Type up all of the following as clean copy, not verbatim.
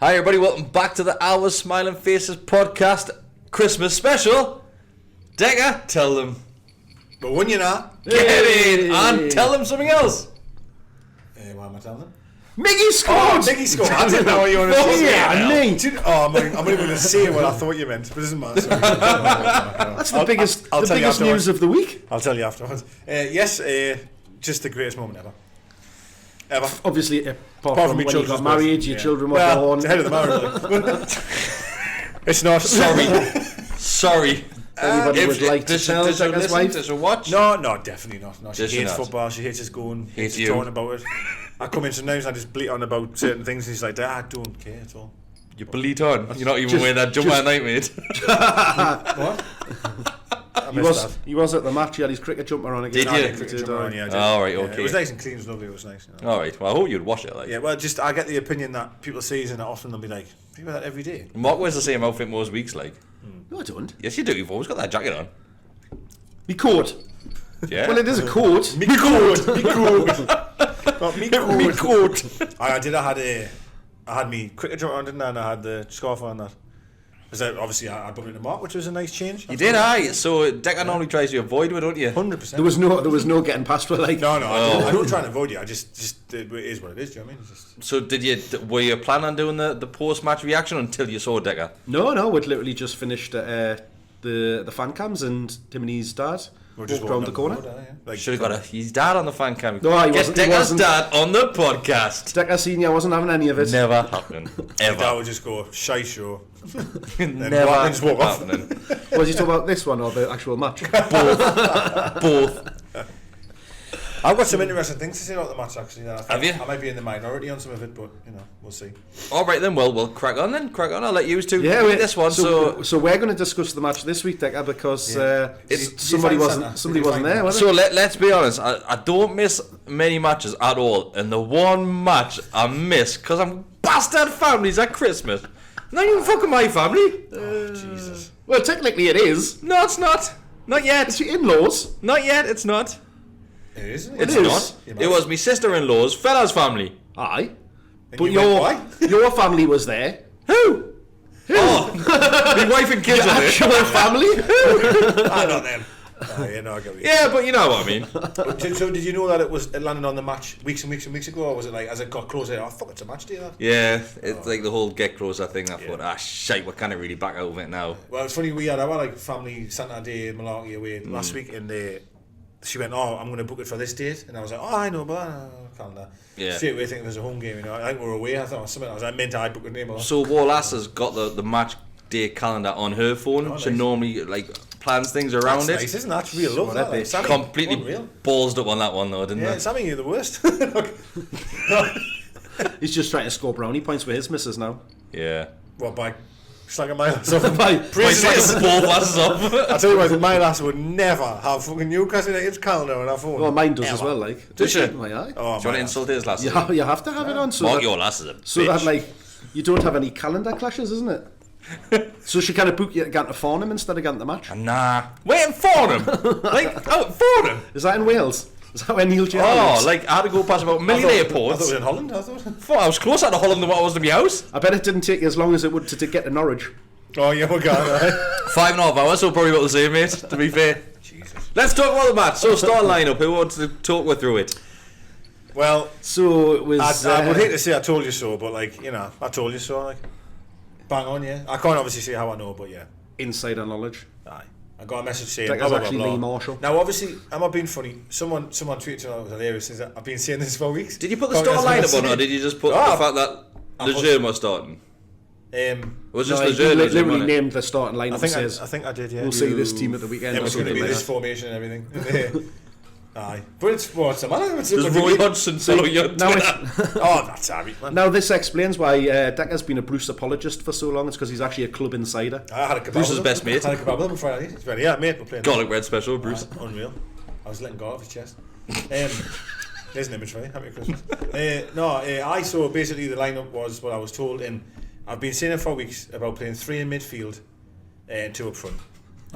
Hi everybody, welcome back to the Our Smiling Faces podcast Christmas special. Deka, tell them. But when you're not, Get in and tell them something else. What am I telling them? Miggy scored! Oh, Miggy scored. I didn't know what you wanted to say. Yeah, me. I'm not even going to say what I thought you meant, but it doesn't matter. That's the biggest news of the week. I'll tell you afterwards. Yes, just the greatest moment ever. Obviously, apart from when you got married, your children were born. It's ahead of the marriage. It's not. Sorry. Anybody would like to tell Deka's wife? Does she watch? No, definitely not. No, she Does she hates not? football. She hates us going. Hates Hates you. talking about it. I come in sometimes and I just bleat on about certain things, and she's like, I don't care at all. You bleat on. You're not even wearing that jumper at night, mate. What? He was at the match. He had his cricket jumper on again. Did you? Alright, okay. It was nice and clean. It was lovely. It was nice. Alright, well I hope you'd wash it. Like. Yeah, well, just I get the opinion that people say, and often they'll be like, "You wear that every day." Mark wears the same outfit most weeks, like. No, I don't. Yes, you do. You've always got that jacket on. Me coat. Yeah. Well, it is a coat. Me coat. Me coat. I had me cricket jumper on, didn't I? And I had the scarf on that. Because obviously I bumped into Mark, which was a nice change. You did, aye. So Deka normally tries to avoid it, don't you? 100%. There was no getting past her. Like No. I don't try and avoid you. I just it is what it is. Do you know what I mean? So were you planning on doing the post-match reaction until you saw Deka? No. We'd literally just finished the fan cams, and Timothy's dad walked round the corner. Should have got his dad on the fan cam. No, he wasn't. Get Deka's dad on the podcast. Deka Senior wasn't having any of it. Never happening. Ever. Dad would just go, shy show. Never just walk off. happening. Was he talking about this one or the actual match? Both. I've got some interesting things to say about the match, actually. Have you? I might be in the minority on some of it, but we'll see. All right then. Well, we'll crack on then. I'll let you two Yeah, read this one. So we're going to discuss the match this week, Deka, because somebody wasn't there. Was So let's be honest. I don't miss many matches at all, and the one match I miss because I'm bastard families at Christmas. Not even fucking my family. Oh, Jesus. Well, technically it is. No, it's not. Not yet. It's your in-laws. Not yet. It's not. It is. It's not. It was my sister-in-law's fella's family. Aye. And But you went, why? your family was there. Who? Oh, my wife and kids are there. Actual family. I know them. I get what you mean. Yeah, but you know what I mean. So did you know that it landed on the match weeks and weeks ago, or was it like as it got closer? Oh fuck, it's a match day. That. Yeah, it's like the whole get closer thing. I thought, shite, we're kind of really back out of it now. Well, it's funny. We had our like family Santa Day malarkey away last week, and she went, I'm going to book it for this date, and I was like, I know, but calendar. Yeah. Straight away thinking there's a home game. I think we're away. I thought it was something. I was like, meant I booked a name. So Wallace has got the match day calendar on her phone. Oh, She nice. normally plans things around That's it. nice, isn't that? Real love. That, like, Sammy, Completely unreal. ballsed up on that one though, didn't Yeah, they? Sammy, you're the worst. He's just trying to score brownie points with his missus now. Yeah. What, by slagging my lass off? By Like ball glasses up. I tell you what, my lass would never have fucking Newcastle United's calendar on her phone. Well, mine does as Ever. well, like. Does she? My eye. Oh, Do you want to my insult his lass? You have to have it on, so Mark that, your lass is a bitch. so that like you don't have any calendar clashes, isn't it? So she kind of book you to go to Farnham instead of going to the match. Nah. Wait, Farnham? Like, Farnham? Is that in Wales? Is that where Neil Gerrard Oh, lives? like I had to go past about a million I thought it airports. was in Holland, I thought. Fuck, I was closer to Holland than what I was to my house. I bet it didn't take you as long as it would to get to Norwich. Oh, yeah, we're going, right? 5.5 hours, so probably about the same, mate, to be fair. Jesus. Let's talk about the match. So, start lineup. Who wants to talk with through it? Well, So it was. I would hate to say I told you so, but like, I told you so, like. Bang on, yeah. I can't obviously say how I know, but yeah. Insider knowledge. Aye. I got a message saying That blah, was blah, blah, actually blah. Lee Marshall. Now, obviously, I'm not being funny. Someone tweeted to me, it was hilarious. Says that I've been saying this for weeks. Did you put the start lineup on, or did you just put the fact that Lejeune was starting? It was just No, Lejeune. he literally named the starting lineup. I think I did, yeah. We'll see this team at the weekend. It or was going to something be like this that. formation and everything. Aye. But what's the matter? Does Roy Hodgson follow your Now, Twitter? Oh, that's Harry, man. now this explains why Deka's been a Bruce apologist for so long. It's because he's actually a club insider. I had a kebab Bruce's with him. best mate. I had a kebab with him Friday. It's very, yeah, mate, we're playing. Garlic bread special, Bruce. Unreal. I was letting go off his chest. There's an image for you. Happy Christmas. I saw basically the lineup was what I was told, and I've been saying it for weeks about playing 3 in midfield and 2 up front.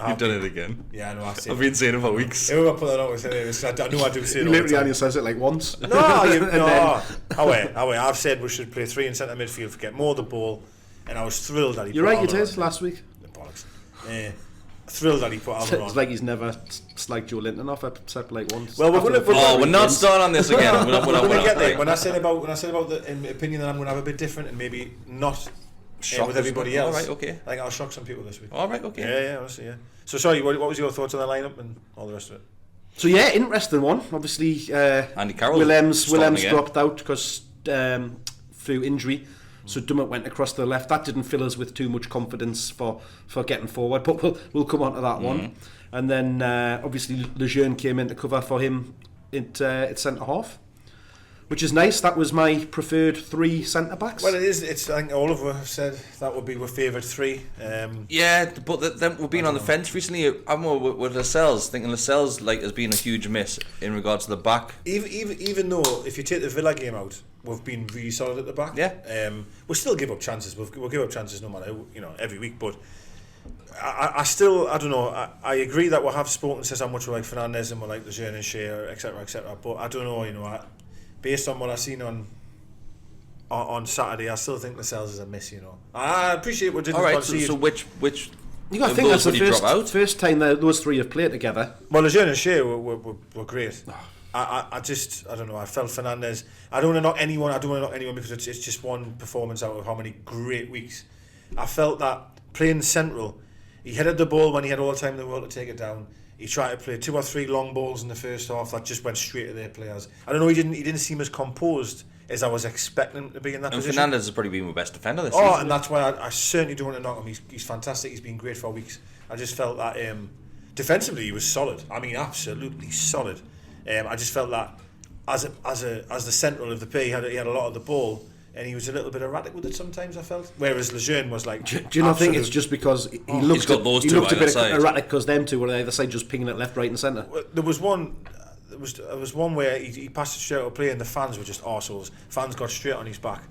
You've done it again. Yeah, I know. I've been saying it for weeks. I put that out. I know I do say it all the Literally time. only says it like once. No. I've said we should play 3 in centre midfield, get more of the ball, and I was thrilled that he. You're right. You did last week. Bollocks. Thrilled that he put Almiron. It's like he's never slagged Joe Linton off except like once. Well, we're not starting on this again. We're going to get there. When I said about the opinion that I'm going to have a bit different and maybe not. With everybody else. All right, okay. I think I'll shock some people this week. All right, okay. Yeah, honestly, yeah. So sorry, what was your thoughts on the lineup and all the rest of it? So yeah, interesting one. Obviously, Andy Carroll. Willems dropped out because through injury. So Dummett went across to the left. That didn't fill us with too much confidence for getting forward. But we'll come on to that one. And then obviously Lejeune came in to cover for him at centre half. Which is nice. That was my preferred 3 centre backs. Well, it is. It's. I think all of us have said that would be our favourite 3. Yeah, but then we've been on the fence recently. I'm more with Lascelles, thinking Lascelles has been a huge miss in regards to the back. Even though if you take the Villa game out, we've been really solid at the back. Yeah. We'll still give up chances. We'll give up chances no matter every week. But I still I don't know. I agree that we'll have spoken says how much we like Fernandes and we like Lejeune and Shea, etc. etc. But I don't know. Based on what I've seen on Saturday, I still think Lascelles is a miss. I appreciate what didn't. All right, so which you got to think that's the first time that those 3 have played together. Well, Lejeune and Shea were great. I don't know. I felt Fernandes. I don't want to knock anyone. Because it's just one performance out of how many great weeks. I felt that playing central, he headed the ball when he had all the time in the world to take it down. He tried to play 2 or 3 long balls in the first half that just went straight to their players. I don't know. He didn't seem as composed as I was expecting him to be in that position. And Fernandes has probably been my best defender this season. And that's why I certainly don't want to knock him. He's fantastic. He's been great for weeks. I just felt that defensively he was solid. I mean, absolutely solid. I just felt that as the central of the play, he had a lot of the ball. And he was a little bit erratic with it sometimes, I felt. Whereas Lejeune was like... Do you not think it's just because he looked a bit erratic because them two were on either side just pinging it left, right and centre? There was one where he passed it straight out of play and the fans were just arseholes. Fans got straight on his back.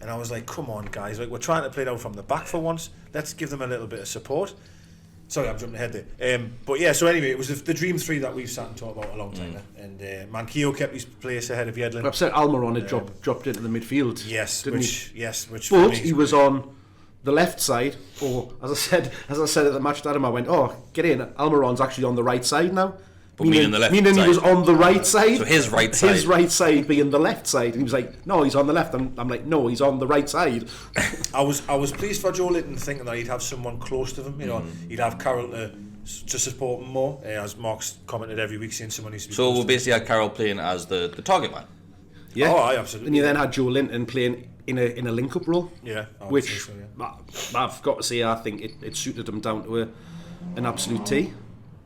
And I was like, come on, guys. We're trying to play it out from the back for once. Let's give them a little bit of support. Sorry, I'm jumping ahead there. But yeah, so anyway, it was the dream 3 that we've sat and talked about a long time. And Manquillo kept his place ahead of Yedlin. I've said Almiron had dropped into the midfield. Yes, didn't he? Yes, which but he was on the left side, or as I said at the match that I went, get in. Almiron's actually on the right side now. But meaning the left meaning side. He was on the right side. So his right side. His right side being the left side. And he was like, no, he's on the left. I'm like, no, he's on the right side. I was pleased for Joe Linton thinking that he'd have someone close to him. He'd have Carroll to support him more, as Mark's commented every week, seeing someone needs to be so we basically had Carroll playing as the target man. Yeah. Absolutely. And you then had Joe Linton playing in a link-up role. Yeah. Which so, yeah. I've got to say, I think it suited him down to an absolute T.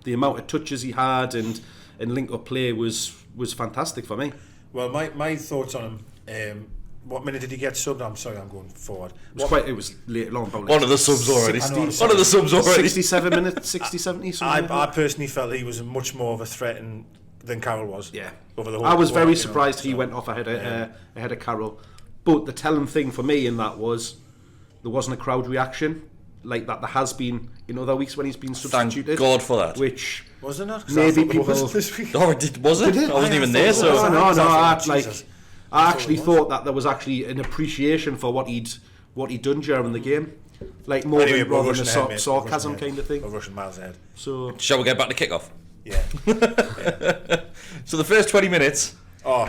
The amount of touches he had and link-up play was fantastic for me. Well, my thoughts on him. What minute did he get subbed? I'm sorry, I'm going forward. It was later on. About one of the subs already. 67 minutes, 60, 70. I personally felt he was much more of a threat than Carroll was. Yeah. Over the whole. I was very surprised he went off ahead of Carroll. But the telling thing for me in that was there wasn't a crowd reaction like that there has been in other weeks when he's been substituted. Thank God for that. Which wasn't it? Maybe people. This week. No, was it? I wasn't even there. So I actually thought that there was actually an appreciation for what he'd done during the game, like more anyway, rather than a sarcasm kind of thing. We're rushing miles ahead. So shall we get back to kick-off? Yeah. So the first 20 minutes.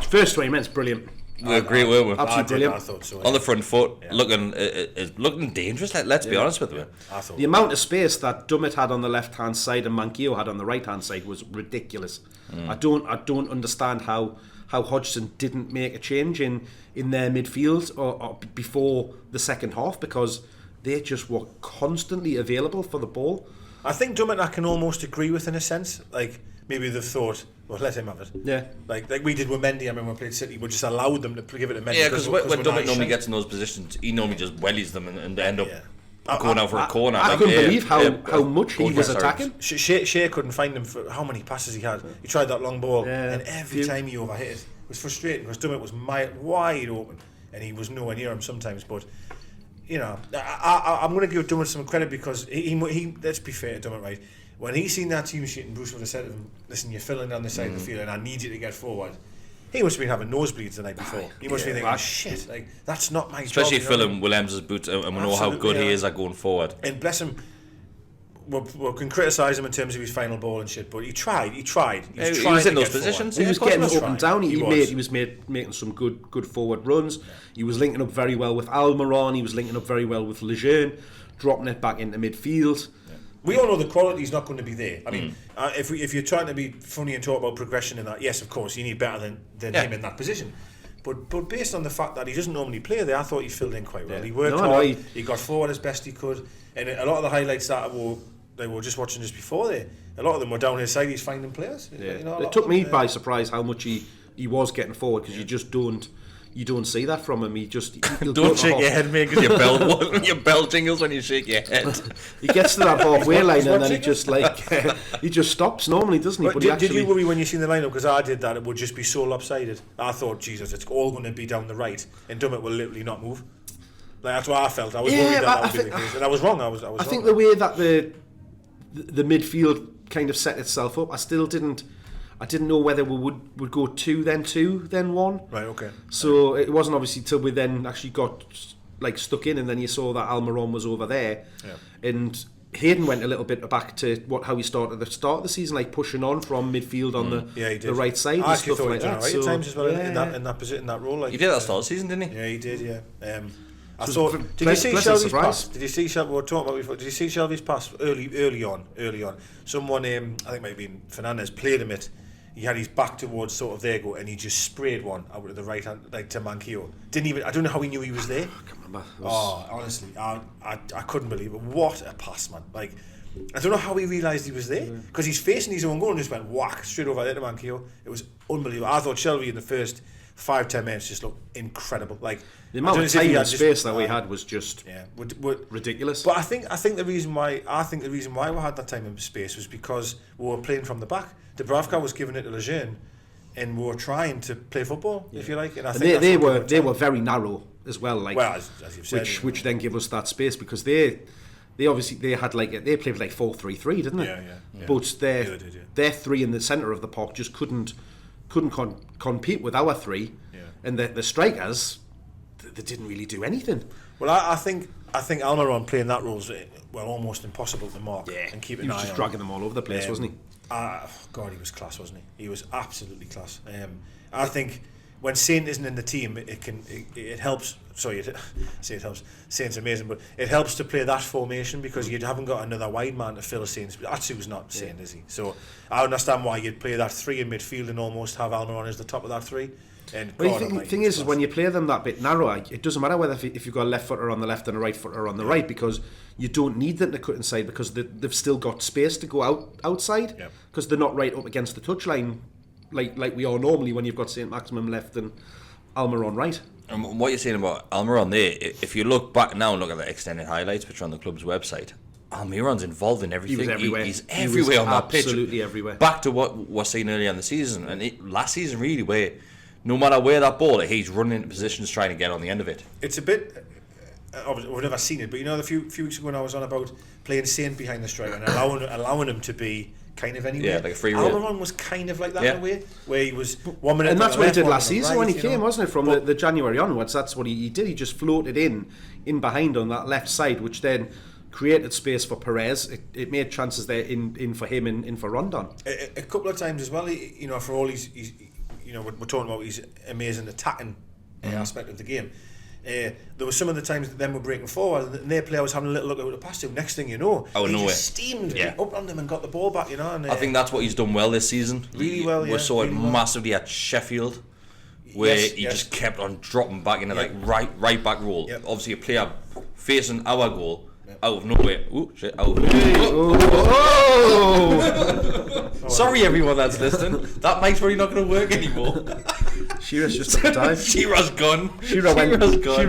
First 20 minutes, brilliant. We were great, weren't we? Absolutely brilliant. I thought so. Yeah. On the front foot, looking dangerous. Let's be honest with you. The amount of space that Dummett had on the left-hand side and Manquillo had on the right-hand side was ridiculous. I don't understand how Hodgson didn't make a change in their midfield or before the second half, because they just were constantly available for the ball. I think Dummett I can almost agree with in a sense. Like maybe they've thought, well, let him have it. Yeah. Like we did with Mendy. I remember when we played City, we just allowed them to give it to Mendy. Yeah, because when Dummett normally gets in those positions, he normally just wellies them and end up going out for a corner. I couldn't believe how much he was attacking. Shea couldn't find him for how many passes he had. He tried that long ball, and every time he overhit it, it was frustrating because Dummett was wide open, and he was nowhere near him sometimes. But I'm going to give Dummett some credit because he let's be fair to Dummett, right? When he seen that team sheet and Bruce would have said to him, listen, you're filling on the side of the field and I need you to get forward. He must have been having nosebleeds the night before. He must be thinking, shit, like, that's not my Especially job. filling Williams' boots and we know how good he is at going forward. And bless him, we can criticise him in terms of his final ball and shit, but he tried. He was in those positions. He was getting up and down. He was making making some good forward runs. He was linking up very well with Almiron. He was linking up very well with Lejeune, dropping it back into midfield. We all know the quality's not going to be there. I mean, if you're trying to be funny and talk about progression in that, yes, of course, you need better than him in that position. But based on the fact that he doesn't normally play there, I thought he filled in quite well. He worked hard. He got forward as best he could, and a lot of the highlights that they were just watching just before there, a lot of them were down his side. He's finding players. Yeah. It took me by surprise how much he was getting forward, because you just don't see that from him. Don't shake your head, mate, because your bell jingles when you shake your head. He gets to that halfway line and then he just he just stops normally, doesn't he? But did you worry when you seen the lineup? Because I did that. It would just be so lopsided. I thought, Jesus, it's all going to be down the right, and Dummett will literally not move. Like, that's what I felt. I was worried that would be the case, and I was wrong. I think the way that the midfield kind of set itself up, I didn't know whether we would go 2 then 1. Right, okay. So it wasn't obviously till we then actually got like stuck in, and then you saw that Almiron was over there, and Hayden went a little bit back to how he started at the start of the season, like pushing on from midfield on the right side and stuff like that. At times as well in that position, in that role. Like, he did that start of the season, didn't he? Yeah, he did. Yeah. I thought. Did you see Shelby's pass? Did you see Shelby? We were talking about before. Did you see Shelby's pass early on? Someone, I think it might have been Fernandez, played him it. He had his back towards sort of there go, and he just sprayed one out of the right hand, like to Manquillo. I don't know how he knew he was there. I can't remember. Honestly, I couldn't believe it. What a pass, man! Like, I don't know how he realised he was there, because he's facing his own goal and just went whack straight over there to Manquillo. It was unbelievable. I thought Shelby in the first 5-10 minutes just looked incredible. Like, the amount of time and space that we had was just ridiculous. But I think the reason why we had that time and space was because we were playing from the back. Dubravka was giving it to Lejeune, and we were trying to play football, if you like. And I think they were very narrow as well. Like, well, as you've said, which then give us that space, because they obviously they played like 4-3-3, didn't they? Yeah. But their 3 in the centre of the park just couldn't compete with our 3, and the strikers, they didn't really do anything. Well, I think Almiron playing that role is almost impossible to mark and keep an eye on. He was just dragging them all over the place, wasn't he? God, he was class, wasn't he? He was absolutely class. I think when Saint isn't in the team, it helps. Sorry, it helps. Saint's amazing, but it helps to play that formation, because you haven't got another wide man to fill Saint's. Atsu's not Saint, is he? So I understand why you'd play that 3 in midfield and almost have Almiron as the top of that 3. And the thing is when you play them that bit narrower, it doesn't matter whether if you've got a left footer on the left and a right footer on the right, because you don't need them to cut inside, because they've still got space to go outside, because they're not right up against the touchline like we are normally when you've got St. Maximum left and Almiron right. And what you're saying about Almiron there, if you look back now and look at the extended highlights, which are on the club's website, Almiron's involved in everything. He was everywhere. He's everywhere on that pitch. Absolutely everywhere. Back to what we're seeing earlier in the season, and last season really, where no matter where that ball, he's running into positions trying to get on the end of it. It's a bit. We've never seen it, but a few weeks ago when I was on about playing Saint behind the striker and allowing him to be kind of anywhere. Yeah, like a free roll. Almiron was kind of like that in a way, where he was 1 minute. And that's what he did last season when he came, know? wasn't it? From the January onwards, that's what he did. He just floated in behind on that left side, which then created space for Perez. It made chances there in for him and in for Rondon. A couple of times as well. For all he's we're talking about his amazing attacking aspect of the game. There were some of the times that them were breaking forward and their player was having a little look at the pass to him. Next thing you know, he just steamed up on them and got the ball back. And I think that's what he's done well this season. Really well. We saw it massively at Sheffield, where he just kept on dropping back into like right back role. Yep. Obviously, a player facing our goal. Out of nowhere. Ooh, shit. Out of Sorry, everyone that's listening. That mic's probably not going to work anymore. Shearer's just up the dive. Shearer's gone. Shearer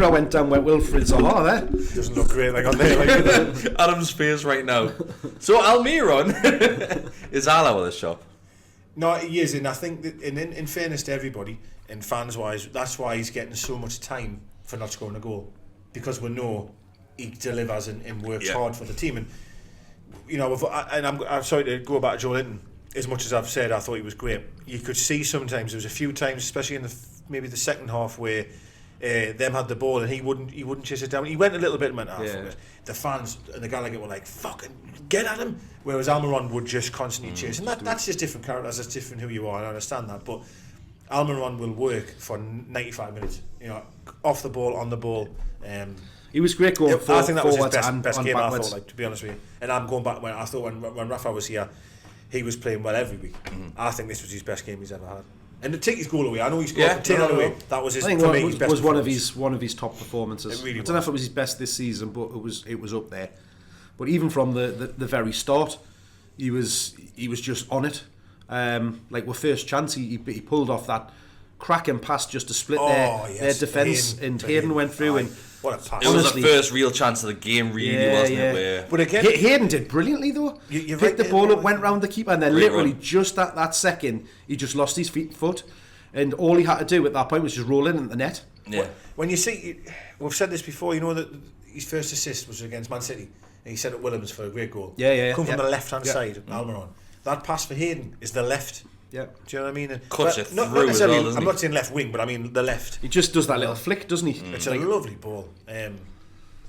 went down where Wilfred Zaha there. Doesn't look great like on there. Adam's face right now. So Almiron is all out of the shop. No, he is, and I think that in fairness to everybody, and fans-wise, that's why he's getting so much time for not scoring a goal, because we know he delivers and works hard for the team. And you know, and I'm sorry to go back to Joe Linton. As much as I've said, I thought he was great. You could see sometimes there was a few times, especially in maybe the second half, where them had the ball and he wouldn't chase it down. He went a little bit mental. The fans and the Gallagher were like, "Fucking get at him," whereas Almiron would just constantly chase. And that's just different characters. That's different who you are. I understand that, but Almiron will work for 95 minutes. You know, off the ball, on the ball. He was great going forward. I think that was his best game. Backwards. I thought, like, to be honest with you, and I'm going back when I thought when Rafa was here, he was playing well every week. I think this was his best game he's ever had. And to take his goal away, I know he scored. Take that away. That was his. I think for me, his best was one of his top performances. It really I don't know if it was his best this season, but it was up there. But even from the very start, he was just on it. Like with first chance, he pulled off that cracking pass just to split their defence, and Hayden went through and. What a pass. It was the first real chance of the game, really, wasn't it? Where but again, Hayden did brilliantly though. You picked the ball up, went round the keeper, and then literally just at that second, he just lost his foot, and all he had to do at that point was just roll in at the net. Yeah. When you see, we've said this before. You know that his first assist was against Man City, and he set up Willems for a great goal. Come from the left-hand side, Almiron. That pass for Hayden is the left. Yeah. Do you know what I mean? Cuts it not through necessarily, as well, I'm not saying left wing, but I mean the left. He just does that little flick, doesn't he? It's a lovely ball.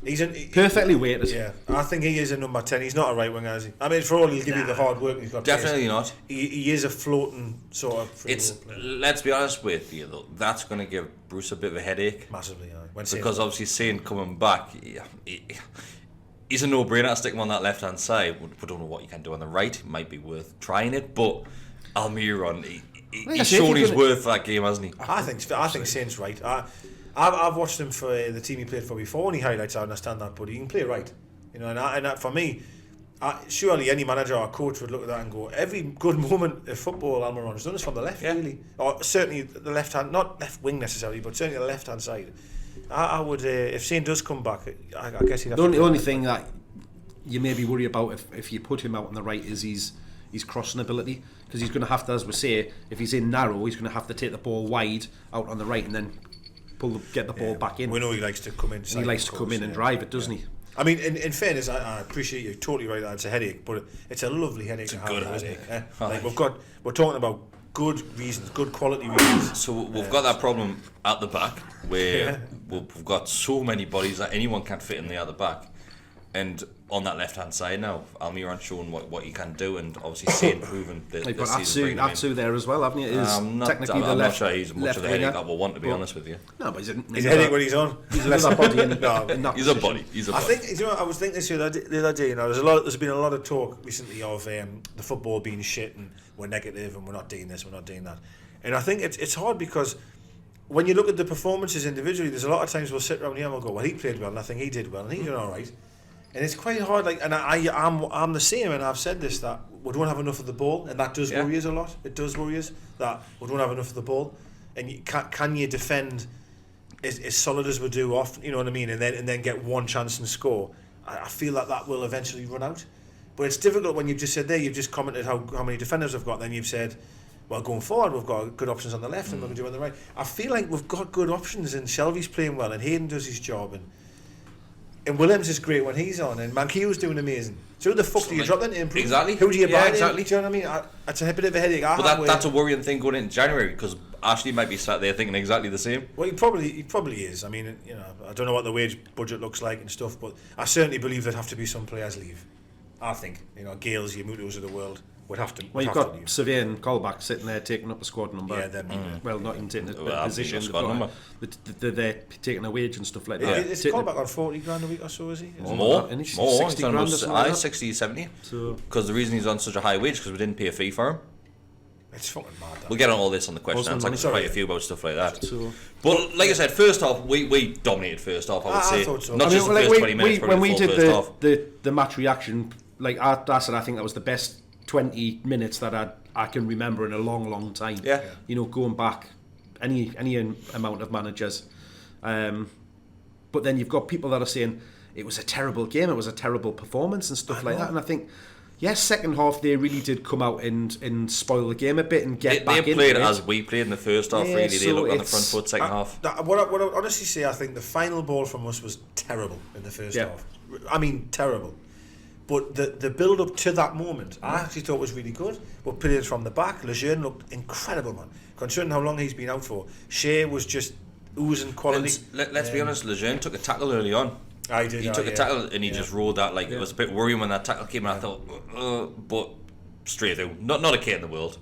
He's perfectly weighted. Yeah, I think he is a number 10. He's not a right winger, is he? I mean, for all he'll give you the hard work he's got. Definitely not. He is a floating sort of. Let's be honest with you though. That's going to give Bruce a bit of a headache. Massively, because obviously Sane coming back, he's a no-brainer to stick him on that left-hand side. We don't know what you can do on the right. It might be worth trying it, but Almiron, he's shown his worth for that game, hasn't he? I think Sane's right. I've watched him for the team he played for before, and he highlights. I understand that, but he can play right, you know. And for me, surely any manager or coach would look at that and go, every good moment of football, Almiron's done this from the left, really, or certainly the left hand, not left wing necessarily, but certainly the left hand side. I would, if Sane does come back, I guess he'd have the only thing that you maybe worry about if you put him out on the right is his crossing ability, because he's going to have to, as we say, if he's in narrow, he's going to have to take the ball wide out on the right and then get the ball back in. We know he likes to come in. He likes to come in and drive it, doesn't he? I mean, in fairness, I appreciate you totally right that it's a headache, but it's a lovely headache. It's a good headache. Like we're talking about good reasons, good quality reasons. So we've got that problem at the back where we've got so many bodies that anyone can fit in there at the back, and on that left hand side now, Almiron showing what he can do, and obviously Sane proven this season. Atsu there as well, haven't you? I'm not sure he's much of the headache that we'll want, to be honest with you. No, but he's a headache when he's on. He's a body in he's a body. I think, you know, I was thinking this the other day. You know, there's been a lot of talk recently of the football being shit and we're negative and we're not doing this, we're not doing that. And I think it's hard because when you look at the performances individually, there's a lot of times we'll sit around here and we'll go, well, he played well, and I think he did well, and he did all right. And it's quite hard, like, and I'm the same, and I've said this, that we don't have enough of the ball, and that does worry us a lot. It does worry us that we don't have enough of the ball, and can you defend as solid as we do often, you know what I mean, and then get one chance and score. I feel that will eventually run out, but it's difficult when you've just said there, you've just commented how many defenders we've got, then you've said, well, going forward we've got good options on the left and we're going to do on the right. I feel like we've got good options, and Shelby's playing well, and Hayden does his job, and Williams is great when he's on, and Mankiew's doing amazing. So who the fuck do you drop that to improve? Exactly. Who do you buy? Exactly. Do you know what I mean? It's a bit of a headache. But that's a worrying thing going into January, because Ashley might be sat there thinking exactly the same. Well, he probably is. I mean, you know, I don't know what the wage budget looks like and stuff, but I certainly believe there'd have to be some players leave. I think, you know, Gales, your Mutos of the world would have to. Well, you've got Survey and Colback sitting there taking up a squad number. Yeah, them. Well, not even taking a position. Squad number. They're taking a wage and stuff like that. Is Colback on 40 grand a week or so? Is he? More. 60 grand or something. 60, 70. Because the reason he's on such a high wage because we didn't pay a fee for him. It's fucking mad. We'll get on all this on the question answer. There's quite a few about stuff like that. But like I said, first half we dominated first half. I would say. Thought so. Not just the first 20 minutes. When we did the match reaction, like I said, I think that was the best 20 minutes that I can remember in a long time. Yeah. You know, going back any amount of managers. But then you've got people that are saying it was a terrible game, it was a terrible performance and stuff like that. And I think, yes, second half they really did come out and spoil the game a bit and get back in. They played as we played in the first half, really. They looked on the front foot second half. What I honestly say, I think the final ball from us was terrible in the first half. I mean, terrible. But the build up to that moment, I actually thought was really good. But players from the back, Lejeune looked incredible, man. Considering how long he's been out for, Shea was just oozing quality. Let's be honest, Lejeune took a tackle early on. I did. He took a tackle and he just rolled that like it was a bit worrying when that tackle came. And I thought, but straight through, not a care in the world.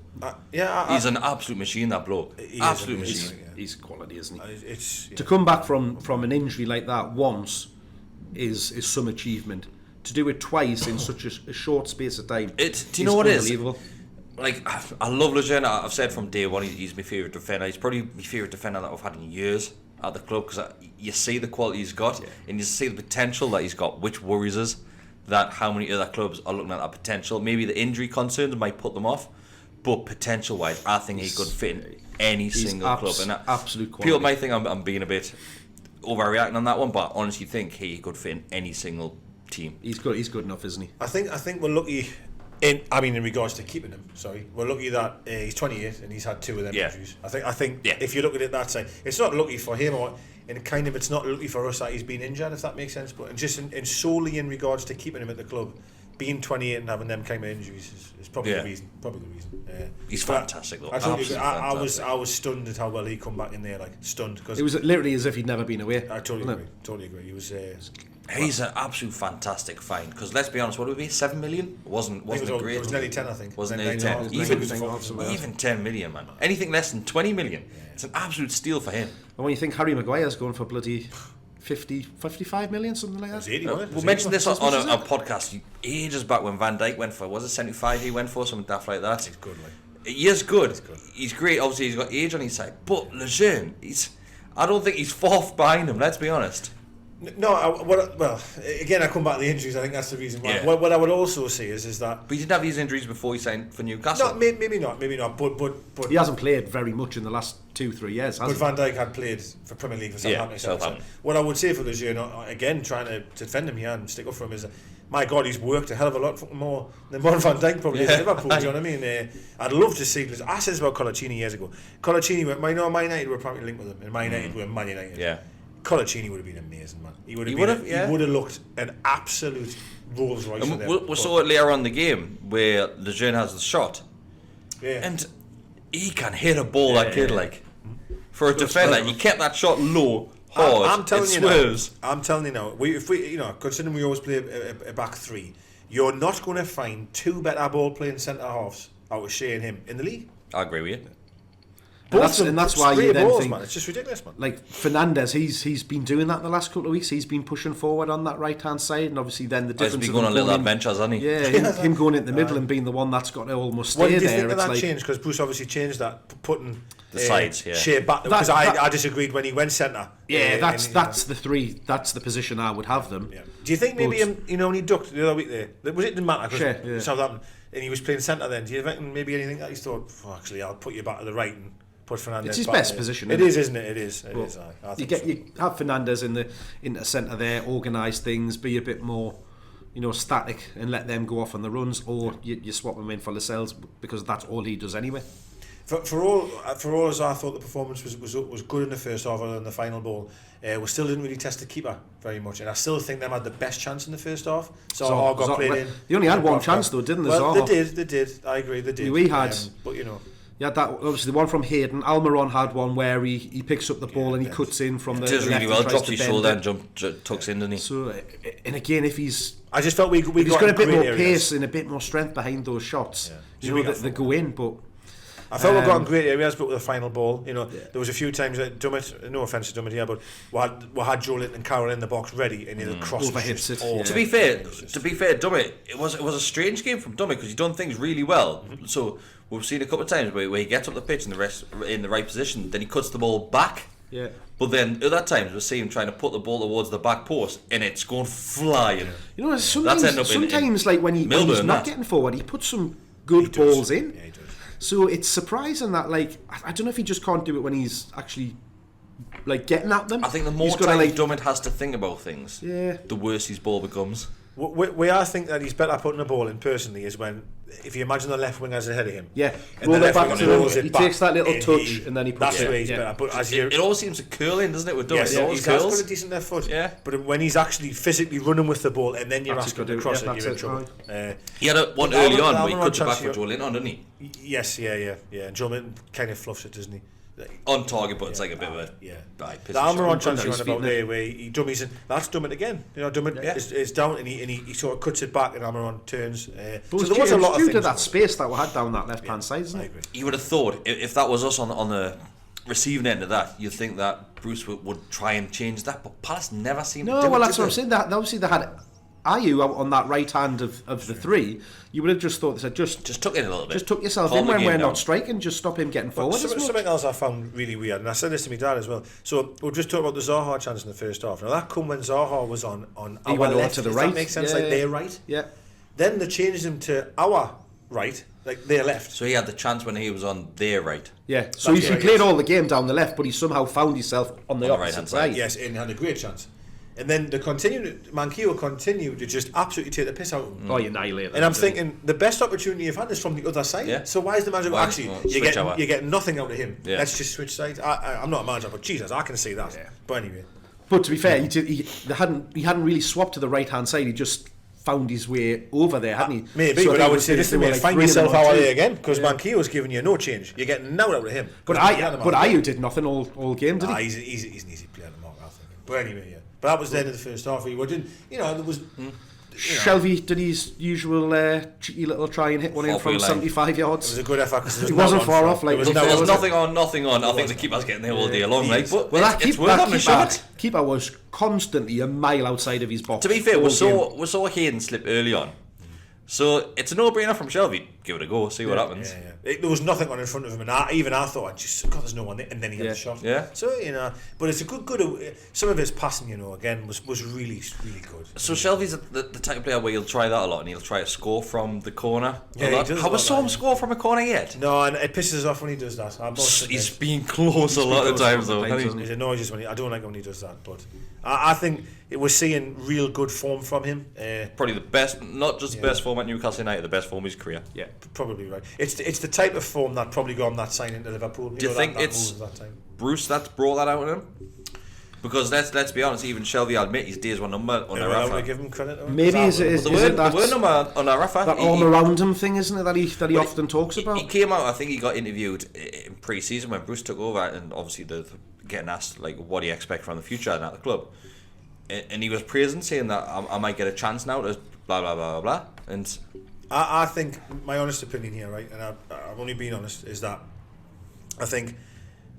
He's an absolute machine. That bloke, absolute machine. He's quality, isn't he? It's to come back from an injury like that once is some achievement. To do it twice in such a short space of time, do you know what it is? Like, I love Lejeune. I've said from day one he's my favourite defender. He's probably my favourite defender that I've had in years at the club, because you see the quality he's got and you see the potential that he's got, which worries us. That how many other clubs are looking at that potential. Maybe the injury concerns might put them off, but potential wise, I think he could fit in any single club. And absolute quality. People might think I'm being a bit overreacting on that one, but I honestly think he could fit in any single team. He's good enough, isn't he? I think we're lucky. In regards to keeping him, we're lucky that he's 28 and he's had 2 of them injuries. I think if you look at it that side, it's not lucky for him, and it's not lucky for us that he's been injured, if that makes sense. But just in solely in regards to keeping him at the club, being 28 and having them kind of injuries is probably the reason. He's fantastic though. I was stunned at how well he come back in there, stunned, because it was literally as if he'd never been away. I totally agree. He was. He's an absolute fantastic find, because let's be honest, what would it be, 7 million? Wasn't it great? It was nearly 10, I think. Wasn't nearly 10? Even 10 million, man. Anything less than 20 million, it's an absolute steal for him. And when you think Harry Maguire's going for bloody 55 million, something like that. 80, we'll mention this on a podcast ages back when Van Dijk went for, was it 75 he went for, something daft like that? He's good, He is good. He's great. Obviously, he's got age on his side. But Lejeune, I don't think he's fourth behind him, let's be honest. No, again, I come back to the injuries. I think that's the reason why. Yeah. What I would also say is that. But he didn't have these injuries before he signed for Newcastle. No, maybe not. But he hasn't played very much in the last 2-3 years, has he? But Van Dijk had played for Premier League for Southampton. What I would say for Lejeune, again, trying to defend him here and stick up for him, is that, my God, he's worked a hell of a lot more than Van Dijk probably has at Liverpool. Do you know what I mean? I'd love to see. I said this about Colaccini years ago. Colaccini, Man United were probably linked with him, and Man United were Man United. Yeah. Colaccini would have been amazing, man. He would have looked an absolute Rolls Royce. We saw it later on in the game where Lejeune has the shot, and he can hit a ball that kid for a defender. He kept that shot low, hard. I'm telling it you swerves. now. I'm telling you now. If we considering we always play a back 3, you're not going to find 2 better ball playing centre halves out of Shea and him in the league. I agree with you. And that's why you then think, man, it's just ridiculous, man. Like Fernandes, he's been doing that the last couple of weeks. He's been pushing forward on that right hand side, and obviously then the difference. He's been going on little adventures, hasn't he? Yeah, him going into the middle and being the one that's got to almost stay there. What do you think of that change? Because Bruce obviously changed that, putting the sides, Shea back. Because I disagreed when he went centre. Yeah, that's the 3. That's the position I would have them. Yeah. Do you think maybe when he ducked the other week there, it didn't matter because Southampton, and he was playing centre then? Do you think maybe anything that he thought, actually, I'll put you back to the right and put Fernandes? It's his best position. It is, isn't it? It is. You have Fernandes in the centre there, organise things, be a bit more, static, and let them go off on the runs, or you swap them in for Lascelles because that's all he does anyway. For all as I thought the performance was good in the first half, other than the final ball, we still didn't really test the keeper very much, and I still think them had the best chance in the first half. Zaha got played in. They only had one chance though, didn't they? Well, they did. I agree, they did. We had, but yeah, that obviously the one from Hayden. Almiron had one where he picks up the ball and he cuts in from the left. Really well, drops his shoulder and tucks in, doesn't he? So, and again, if he's, I just felt we he's got a bit more pace and a bit more strength behind those shots. Yeah. They go in, but. I felt we got in great areas, but with the final ball, there was a few times that Dummett, no offence to Dummett here, but we had Joe Linton and Carroll in the box ready, and the cross overhits it. Yeah. To be fair, Dummett, it was a strange game from Dummett because he's done things really well. Mm-hmm. So we've seen a couple of times where he gets up the pitch in the right position, then he cuts the ball back. Yeah. But then other times we see him trying to put the ball towards the back post, and it's going flying. Sometimes like when he's not getting forward, he puts some good balls in. Yeah, he does. So it's surprising that, I don't know if he just can't do it when he's actually, getting at them. I think the more time Dummett has to think about things, the worse his ball becomes. Where I think that he's better putting the ball in personally is when, if you imagine the left wing as ahead of him. Yeah, and roll the it left back winger to rolls him. He it back, takes that little touch and then he puts that's it. where he's better. But as you, It all seems to curl in, doesn't it? With yes, it always he's got curls. a decent left foot. Yeah. But when he's actually physically running with the ball and then you're That's asking good, to cross yeah, it, you're in that's trouble. He had one But early Almiron- on where he Almiron cuts it back chance for Joe Linton, didn't he? Yes, yeah. And Joe Linton kind of fluffs it, doesn't he? On target, but it's like a bit of a The piss Almiron shot. chance you're His on feet about in it. there, where he dummies and that's Dummett again. You know, Dummett is down and he sort of cuts it back and Almiron turns. But So there was a lot of due things. to that space that we had down that left hand side, isn't I it? agree. You would have thought if that was us on the receiving end of that, you'd think that Bruce would try and change that, but Palace never seemed to do No, well it, that's did what I'm they? saying. That obviously they had Ayew out on that right hand of the three. You would have just thought they said just took it a little bit. Just took yourself Calm in the when game we're down. not striking. Just stop him getting forward. as well. Something else I found really weird, and I said this to my dad as well. So we'll just talk about the Zaha chance in the first half. Now that come when Zaha was on He our went over left. to the Does right. that make sense? Yeah, like yeah. their right. Yeah. Then they changed him to our right, like their left. So he had the chance when he was on their right. Yeah, so he right, played yes. all the game down the left, but he somehow found himself on the On the opposite right-hand side. side. Yes, and had a great chance. And then Manquillo continued to just absolutely take the piss out of him. Oh, you annihilated. And I'm thinking the best opportunity you've had is from the other side. Yeah. So why is the manager Why- actually well, you switch over. get nothing out of him? Yeah. Let's just switch sides. I'm not a manager, but Jesus, I can see that. Yeah. But anyway, But to be fair, he hadn't really swapped to the right hand side. He just found his way over there, hadn't he? maybe. So but think I it would was- say this they to were me: like find 3 of them yourself on out two. there again, because Manquillo's giving you no change. You're getting now out of him. But Ayew did nothing all game, did he? He's an easy player to mark, I think. But anyway, yeah. But that was the end of the first half. We didn't, there was. Shelby did his usual cheeky little try and hit one in Halfway from line. 75 It yards. was a good effort because He wasn't far off, like, there was look, no, There's was nothing on. I think the keeper's getting there all day long, like, but Well, it's worth having a shot. keeper was constantly a mile outside of his box. To be fair, all we game. saw Hayden slip early on, so it's a no-brainer from Shelby. Give it a go, see what happens. There was nothing on in front of him, and I thought, God, there's no one there, and then he had the shot. Yeah. So but it's a good. Some of his passing, again, was really good. So Shelby's the type of player where he'll try that a lot, and he'll try to score from the corner. Yeah, a he lot. does a Have we lot saw of him that, score from a corner yet? No, and it pisses us off when he does that. He's been close a lot of times though. hasn't he? It annoys us I don't like when he does that, but I think we're seeing real good form from him. Probably the best, not just the best form at Newcastle United, the best form of his career. Yeah. Probably right. It's the type of form that probably got him that signing to Liverpool. Do you think it's that time? Bruce that's brought that out of him? Because let's be honest, even Shelby will admit his days were numbered on Yeah, our well, I would Rafa. give him credit. to him. Maybe is The it word that number on our Rafa. that arm around him thing, isn't it, that he often talks about? He came out. I think he got interviewed in pre-season when Bruce took over, and obviously the getting asked like what do you expect from the future and at the club, and he was praising, saying that I might get a chance now to blah blah blah blah blah. And I think my honest opinion here, right, and I've only been honest, is that I think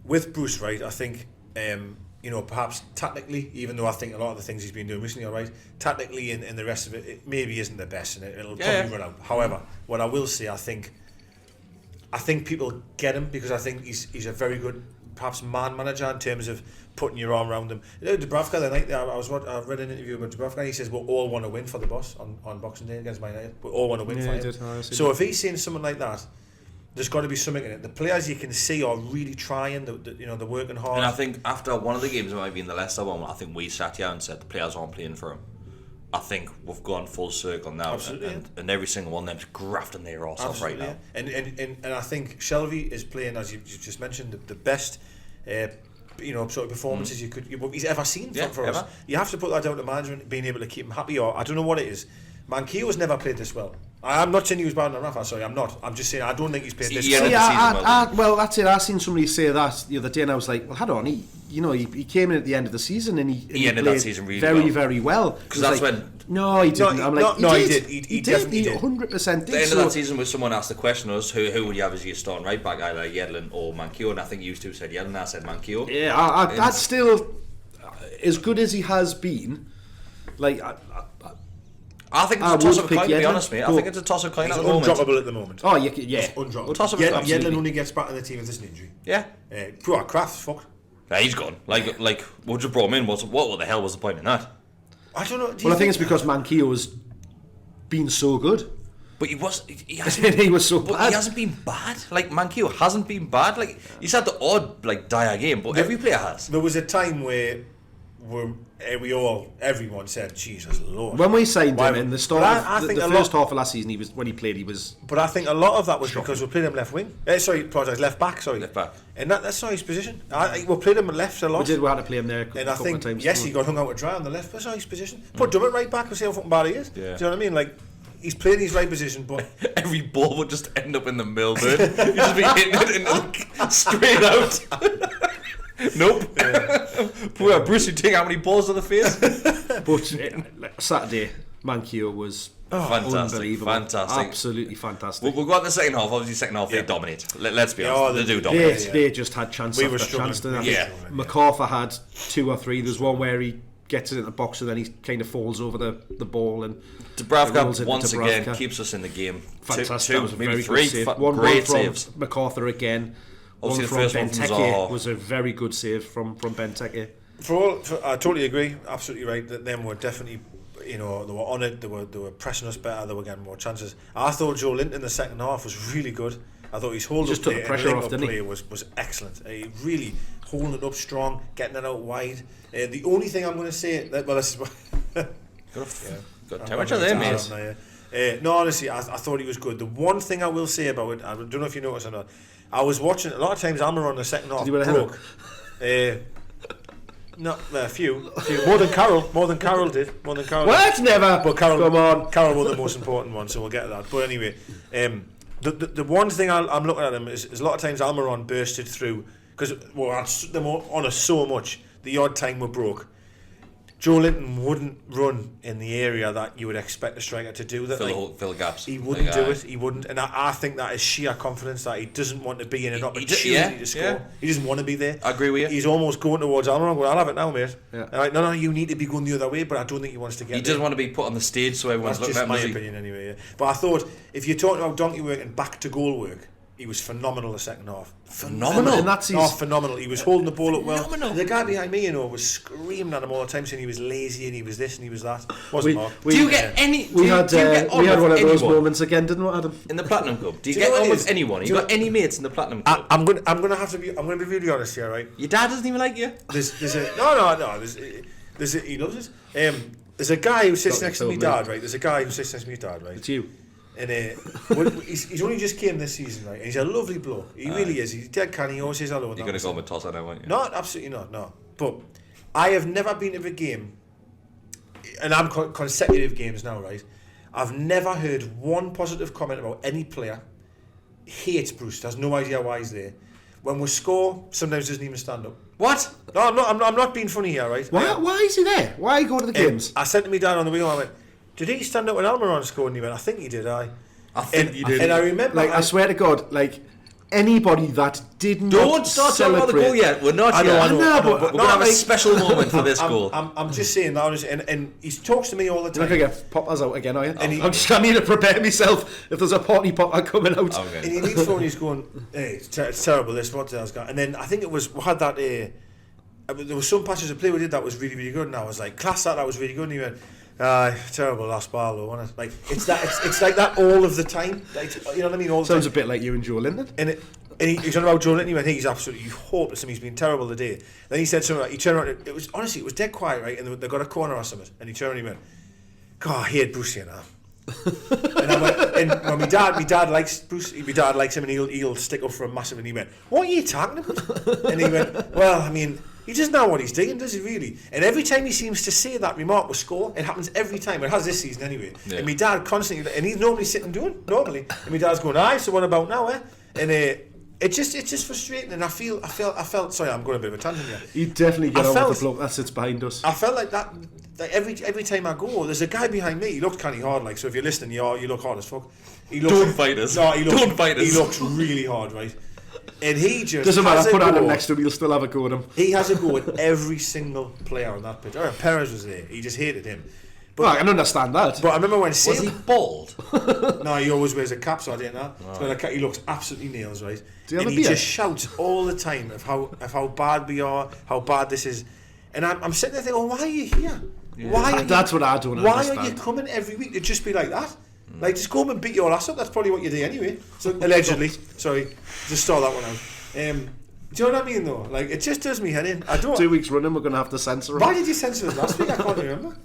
with Bruce, right, I think perhaps tactically, even though I think a lot of the things he's been doing recently are right, tactically and the rest of it maybe isn't the best, and it'll probably run out. However, what I will say, I think people get him because I think he's a very good perhaps man manager in terms of putting your arm around him. Dubravka the night I read an interview about Dubravka, and he says we all want to win for the boss on Boxing Day against Man United. We all want to win for him. So if he's saying something like that, there's got to be something in it. The players you can see are really trying. They're working hard. And I think after one of the games, it might be in the Leicester one, I think we sat here and said the players aren't playing for him. I think we've gone full circle now, and every single one of them's grafting their arse off right now. And I think Shelby is playing, as you just mentioned, the best sort of performances he's ever seen for us. You have to put that down to management being able to keep him happy, or I don't know what it is. Manquillo's never played this well. I'm not saying he was bad on Rafa, sorry, I'm not. I'm just saying I don't think he's played this well. Well, that's it. I seen somebody say that the other day, and I was like, well, hold on, he came in at the end of the season and he ended played that season really very, well. very well. Because that's when... No, he didn't. I'm like, he did. He definitely did. 100% did. The end of that season was someone asked the question was who would you have as your starting right back, either Yedlin or Manquillo, and I think you two said Yedlin, I said Manquillo. Yeah, I'd still, as good as he has been, like... I think it's a toss-up coin, to be Yedlin, honest, mate. I think it's a toss-up coin He's at the moment. undroppable at the moment. Oh, yeah. Undroppable. Toss-up Yedlin only gets back in the team if there's an injury. Yeah. Poor Kraft's fucked. Yeah, he's gone. Like, we just brought him in. What the hell was the point in that? I don't know. Well, I think it's because Manquillo's been so good. But he hasn't, he was so but bad. he hasn't been bad. Like, Manquillo hasn't been bad. Like, he's had the odd, dire game, but every player has. There was a time where everyone said, Jesus Lord. When we signed him in the start, I the think first half of last season, when he played, he was. But I think a lot of that was because we played him left wing. Left back. Left back. And that's not his position. We played him left a lot. We had to play him there. And I think, times he got hung out to dry on the left. But that's not his position. Put Dummett right back and see how fucking bad he is. Yeah. Do you know what I mean? Like, he's playing his right position, but every ball would just end up in the middle, dude. You'd just be hitting it and straight out. Nope. Yeah. Bruce, you take how many balls to the face? But Saturday, Mankio was unbelievable. Fantastic. Absolutely fantastic. We'll go on the second half. Obviously, second half, they dominate. Let's be honest. They do dominate. They just had chance after chance. MacArthur had 2 or 3. There's one where he gets it in the box and then he kind of falls over the ball, and Dubravka once again keeps us in the game. Fantastic. That was a maybe very 3 good save. great from saves. MacArthur again. Obviously, one the from first one from Zaha was a very good save from Benteke. I totally agree. Absolutely right. That them were definitely, they were on it. They were pressing us better. They were getting more chances. I thought Joe Linton in the second half was really good. I thought his hold up play and play was excellent. He really holding it up strong, getting it out wide. The only thing I'm going to say, this is got too much of them, mate. No, honestly, I thought he was good. The one thing I will say about it, I don't know if you noticed or not, I was watching a lot of times Almiron in the second half broke. No, a few. More than Carroll did. What? Never. But Carroll, come on. Carroll was the most important one, so we'll get to that. But anyway, the one thing I'm looking at him is a lot of times Almiron bursted through because them on us so much. The odd time we broke. Joe Linton wouldn't run in the area that you would expect a striker to do. That fill gaps. He wouldn't do it. He wouldn't, and I think that is sheer confidence that he doesn't want to be in an opportunity to score. Yeah. He doesn't want to be there. I agree with you. He's almost going towards Almiron. I'll have it now, mate. Yeah. Like, no, you need to be going the other way. But I don't think he wants to get. He doesn't want to be put on the stage so everyone's looking at him. That's just my opinion, anyway. Yeah. But I thought if you're talking about donkey work and back to goal work, he was phenomenal the second half. Phenomenal. And that's phenomenal. He was holding the ball up well. The guy behind me, was screaming at him all the time, saying he was lazy and he was this and he was that. Wasn't Mark. Do you get any? We had one of those moments again, didn't we, Adam? In the Platinum Cup, do you get on with anyone? You got any mates in the Platinum Cup? I'm going to be really honest here, right? Your dad doesn't even like you. There's a he loves it. There's a guy who sits next to me dad, right? It's you. And he's only just came this season, right? And he's a lovely bloke. He really is. He's dead canny. He always says hello. You're going to go with Toss, I know, aren't you? No, absolutely not. No. But I have never been to a game, and I'm consecutive games now, right? I've never heard one positive comment about any player. Hates Bruce. Has no idea why he's there. When we score, sometimes doesn't even stand up. What? No, I'm not being funny here, right? Why is he there? Why go to the games? I said to me dad on the way home, I went, did he stand up when Almiron scored? And he went, I think he did, I think you did. And I remember... I swear to God, anybody that did not don't start talking about the goal yet. We're not yet. I know, but we're going to have a special moment for this goal. I'm just saying that, honestly, and he talks to me all the time. You're not going to get poppers out again, are you? I need to prepare myself if there's a party popper coming out. Okay. And he leads forward and he's going, hey, it's terrible, this, what else got? And then I think we had that... there were some passes of play we did that was really, really good, and I was like, class that was really good, and he went... terrible last ball though, wasn't it? It's like that all of the time. You know what I mean? All the Sounds time. a bit like you and Joe Linton. And he's talking about Joe Linton. He went, he's absolutely hopeless and he's been terrible today. Then he said something. He turned around. It was dead quiet, right? And they got a corner or something. And he turned around and he went, God, I hate Bruce here now. And I went, and my dad likes Bruce. My dad likes him, and he'll stick up for him massive. And he went, what are you talking about? And he went, well, I mean. He doesn't know what he's doing, does he really? And every time he seems to say that remark will score, it happens every time. It has this season anyway. Yeah. And my dad constantly, and he's normally sitting doing normally, and my dad's going, aye, so what about now, eh? And it's just frustrating. And I felt. Sorry, I'm going a bit of a tangent here. You definitely get on with the bloke that sits behind us. I felt like that. Like every time I go, there's a guy behind me. He looked kind of hard, so if you're listening, you look hard as fuck. Don't fight us. No, don't fight us. He looks really hard, right? And he just doesn't matter. Put Adam next to him, he'll still have a go at him. He has a go at every single player on that pitch. Perez was there. He just hated him. But I can understand that. But I remember when was he bald? No, he always wears a cap, so I didn't know. Oh. So he looks absolutely nails, right? And he just shouts all the time of how bad we are, how bad this is. And I'm sitting there thinking, why are you here? Yeah. That's what I don't understand. Why are you coming every week to just be like that? Like, just go home and beat your ass up. That's probably what you do anyway. So allegedly. Sorry, just saw that one out. Do you know what I mean, though? Like, it just does me head in. I don't... 2 weeks running, we're going to have to censor it. Why did you censor it last week? I can't remember.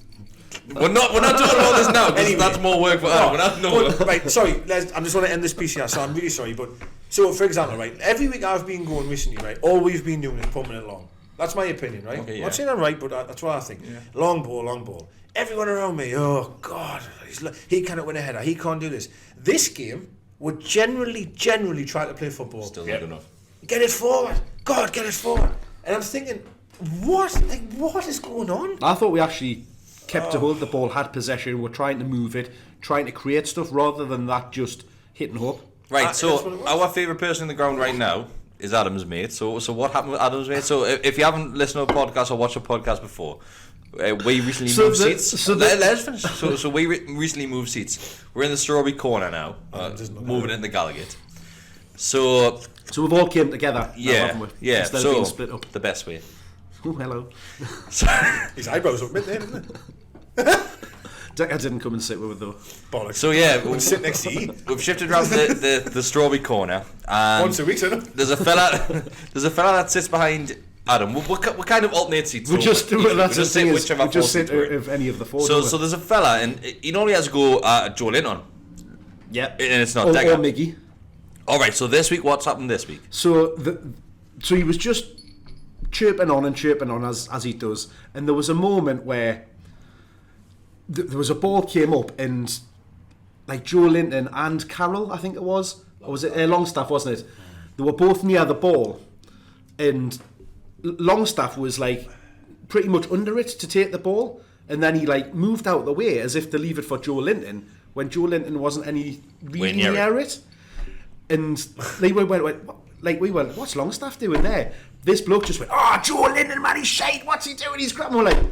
We're not talking about this now, because Anyway. that's more work for Adam. Right, sorry, I'm just want to end this piece here, so I'm really sorry, but... So, for example, right, every week I've been going recently, right, all we've been doing is pumping it along. That's my opinion, right? Okay, I'm yeah. not saying I'm right, but that's what I think. Yeah. Long ball. Everyone around me, oh, God, he cannot win a header, he can't do this. This game would generally try to play football. Still not enough. Get it forward. God, get it forward. And I'm thinking, what is going on? I thought we actually kept a hold of the ball, had possession, were trying to move it, trying to create stuff rather than that just hitting hope. Right, so our favourite person in the ground right now is Adam's mate. So what happened with Adam's mate? So if you haven't listened to a podcast or watched a podcast before, we recently moved seats. Let's finish. So we recently moved seats. We're in the strawberry corner now, moving into Gallagher. So we've all came together. Yeah, now, haven't we? yeah. Instead So of being split up. the best way. Oh, hello. His eyebrows up mid there, didn't it? Deka didn't come and sit with us though. Bollocks. So yeah, We'll sit next to you. we've shifted around the strawberry corner. And Once a week, isn't it? there's a fella that sits behind Adam. We kind of alternate seats. We so just we that's the just sit thing is, whichever we just four sit seats we're in. of any of the four. So there's a fella, and he normally has to go Joe Linton, yeah, and it's not or Deka. Miggy. All right, so this week, what's happened this week? So he was just chirping on as he does, and there was a moment where there was a ball came up and like Joe Linton and Carroll, I think it was, or was it Longstaff, wasn't it? They were both near the ball, and Longstaff was like pretty much under it to take the ball, and then he like moved out the way as if to leave it for Joe Linton when Joe Linton wasn't any really near it. And they went we went, what's Longstaff doing there? This bloke just went, Joe Linton, man, he's shite, what's he doing? He's grabbing. We're like,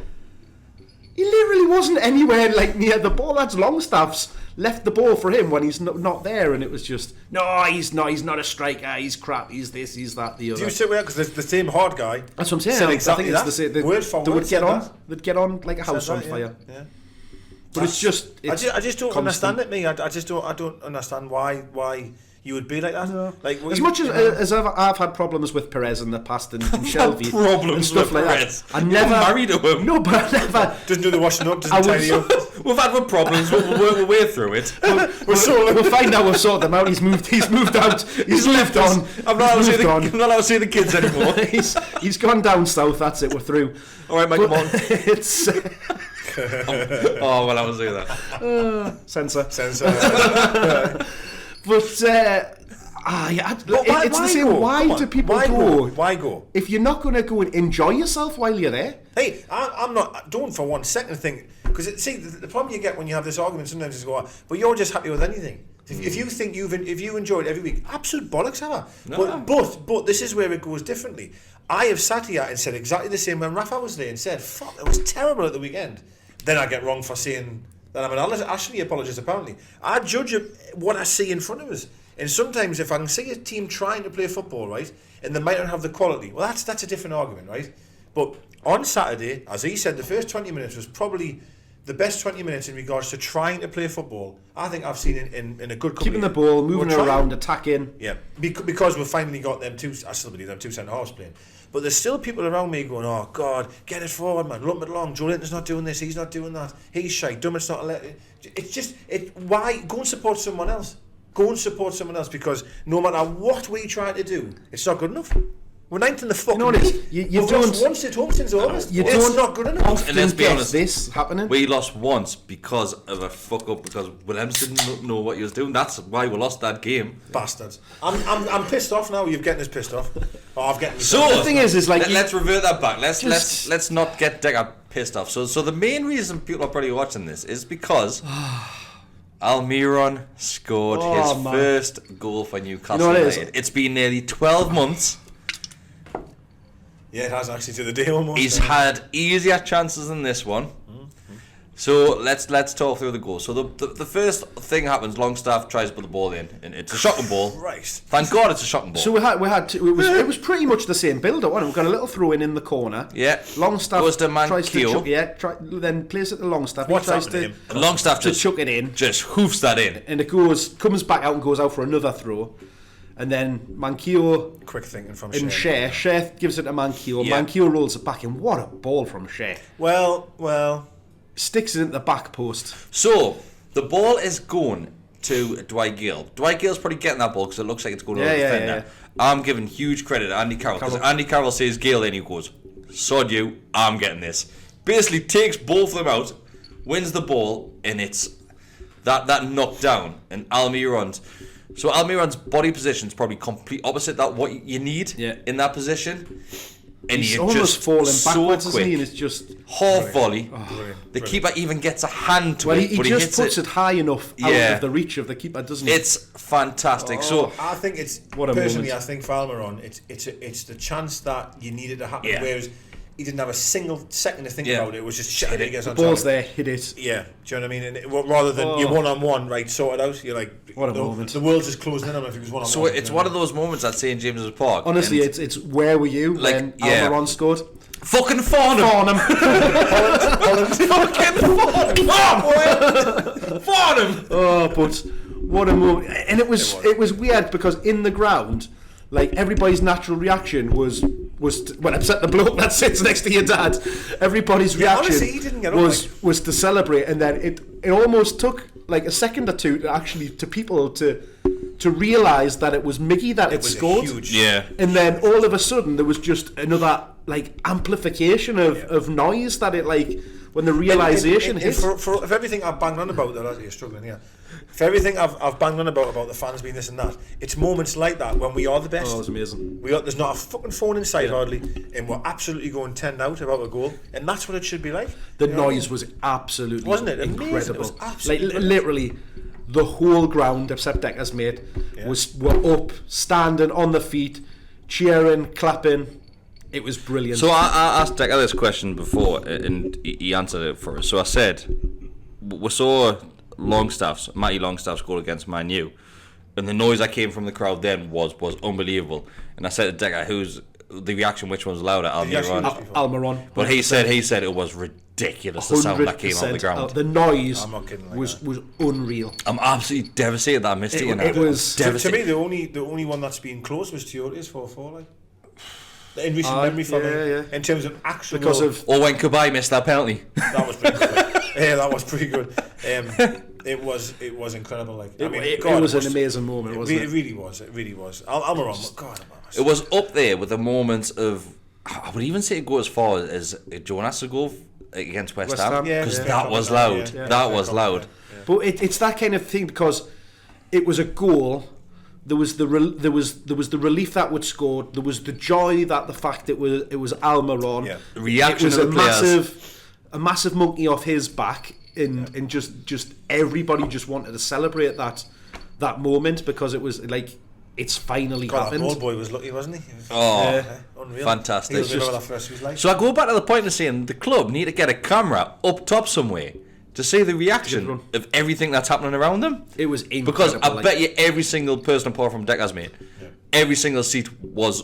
he literally wasn't anywhere like near the ball. That's Longstaff's left the ball for him when he's not there, and it was just, no, he's not a striker, he's crap, he's this, he's that, the other. Do you sit with that? Because the same hard guy. That's what I'm saying. Said exactly I think it's that. the Word for they word would get on. that. They'd get on like a house Said on that, fire. Yeah. But it's just. I just don't constant. understand it, me. I just don't. I don't understand why you would be like that. No. Like As much as I've had problems with Perez in the past and Shelby problems and stuff with like Perez. that, I never married to him. No, but I never. doesn't do the washing up, doesn't tidy up. We've had problems. We'll work our way through it. We'll find out. We've sorted them out. He's moved out. He's lived on. I'm not allowed to see the kids anymore. he's gone down south. That's it. We're through. All right, Mike, come on. It's Oh well, I was doing that. censor. But it's the same. Why do people go? Why go? If you're not going to go and enjoy yourself while you're there. Hey, I'm not. Don't for 1 second think, because see the problem you get when you have this argument sometimes is go, but you're just happy with anything. If you think if you enjoy it every week, absolute bollocks, ever. No. But this is where it goes differently. I have sat here and said exactly the same when Rafa was there and said, "Fuck, it was terrible at the weekend." Then I get wrong for saying that I'm an Ashley apologist. Apparently, I judge what I see in front of us. And sometimes if I can see a team trying to play football, right, and they might not have the quality, well, that's a different argument, right? But on Saturday, as he said, the first 20 minutes was probably the best 20 minutes in regards to trying to play football I think I've seen in a good couple keeping the ball, moving around, attacking. Yeah, because we've finally got them two, I still believe them two centre-halves playing. But there's still people around me going, oh, God, get it forward, man, lump it along. Joe Linton's not doing this, he's not doing that. He's shy, Dummett's not... It's just... Why? Go and support someone else. Go and support someone else, because no matter what we try to do, it's not good enough. We're ninth in the fucking league. You don't... lost once at home since August. It's not good enough. And let's be honest, this happening. We lost once because of a fuck up, because Williams didn't know what he was doing. That's why we lost that game. Bastards. I'm pissed off now. You're getting us pissed off. Oh, I've getting. So the thing is like let's revert that back. Let's not get Deka pissed off. So the main reason people are probably watching this is because Almiron scored his first goal for Newcastle United. It's been nearly 12 months. Yeah, it has actually, to the day almost. He's had easier chances than this one. So let's talk through the goal. So the first thing happens. Longstaff tries to put the ball in, and it's a shocking ball. Christ. Thank God it's a shocking ball. So we had to, it was pretty much the same build-up, wasn't it? We've got a little throw in the corner. Yeah. Longstaff goes to tries to Mankiel. chuck, then plays it to Longstaff. What's he tries happening to to him? Longstaff to just chuck it in, just hoofs that in. and it comes back out and goes out for another throw. and then Manquillo Quick thinking from and Cher. Cher gives it to Manquillo. Yeah. Manquillo rolls it back in. What a ball from Cher. Well, Sticks it into the back post. So the ball is going to Dwight Gale. Dwight Gale's probably getting that ball because it looks like it's going to the defender. I'm giving huge credit to Andy Carroll because Andy Carroll says Gale, and he goes, "Sod you, I'm getting this." Basically takes both of them out, wins the ball, and it's that knockdown and Almiron's. So Almiron's body position is probably complete opposite that what you need in that position. And He's you're almost just falling so backwards, quick. isn't he? And it's just half volley. The Brilliant. keeper even gets a hand to well, it, he but just hits puts it high enough out of the reach of the keeper, doesn't he? It's fantastic. So I think it's What a personally. moment. I think for Almiron, it's the chance that you needed to happen. Yeah. Whereas he didn't have a single second to think about it. It was just shit. It gets the on ball's target. there, hit it. Yeah, do you know what I mean? And rather than you're 1-on-1, right, sort it out. You're like, What a moment. The world's just closing in on him if he was 1-on-1. So it's one of those moments at St James's Park. Honestly, and it's where were you when Almiron scored? fucking Farnham. Farnham. Fucking Farnham. Farnham. Oh, but what a moment! And it was weird because in the ground, like everybody's natural reaction was well, except the bloke that sits next to your dad. Everybody's reaction honestly, he didn't get up, was to celebrate, and then it almost took like a second or two to people to realise that it was Miggy that had scored. Yeah. And then all of a sudden there was just another like amplification of noise that it like when the realisation hit. For everything I've banged on about, you're struggling here. For everything I've banged on about the fans being this and that, it's moments like that when we are the best. Oh, it's amazing. There's not a fucking phone in sight hardly, and we're absolutely going 10 out about a goal, and that's what it should be like. The noise was absolutely Wasn't it amazing? incredible. It was absolutely like literally, the whole ground except Deka's mate were up, standing on the feet, cheering, clapping. It was brilliant. So I asked Deka this question before, and he answered it for us. So I said, we saw Matty Longstaff's goal against Man U, and the noise that came from the crowd then was unbelievable. And I said to Deka, who's the reaction? Which one's louder, Almiron? Almiron. But he said it was ridiculous, the sound that came out of the ground. The noise I'm not kidding, was unreal. I'm absolutely devastated that I missed it. It was To me, the only one that's been close was GEORDIE's 4-4. Like. In recent memory for me, in terms of actual, or when Kabay missed that penalty. That was pretty good. Yeah, that was pretty good. It was incredible. Like it was an amazing moment, wasn't it? It really was. It really was. Almiron, God, it was up there with the moments of. I would even say it go as far as Jonas' goal against West Ham, because that was loud. That was loud. But it's that kind of thing because it was a goal. There was the relief that would scored. There was the joy that the fact it was Almiron. Yeah. The reaction it was of the players. a massive monkey off his back, and just everybody just wanted to celebrate that moment because it was like it's finally happened. That old boy was lucky, wasn't he? Unreal. Fantastic. So I go back to the point of saying the club need to get a camera up top somewhere to see the reaction of everything that's happening around them. It was incredible. Because I bet you every single person apart from Deka's mate, every single seat was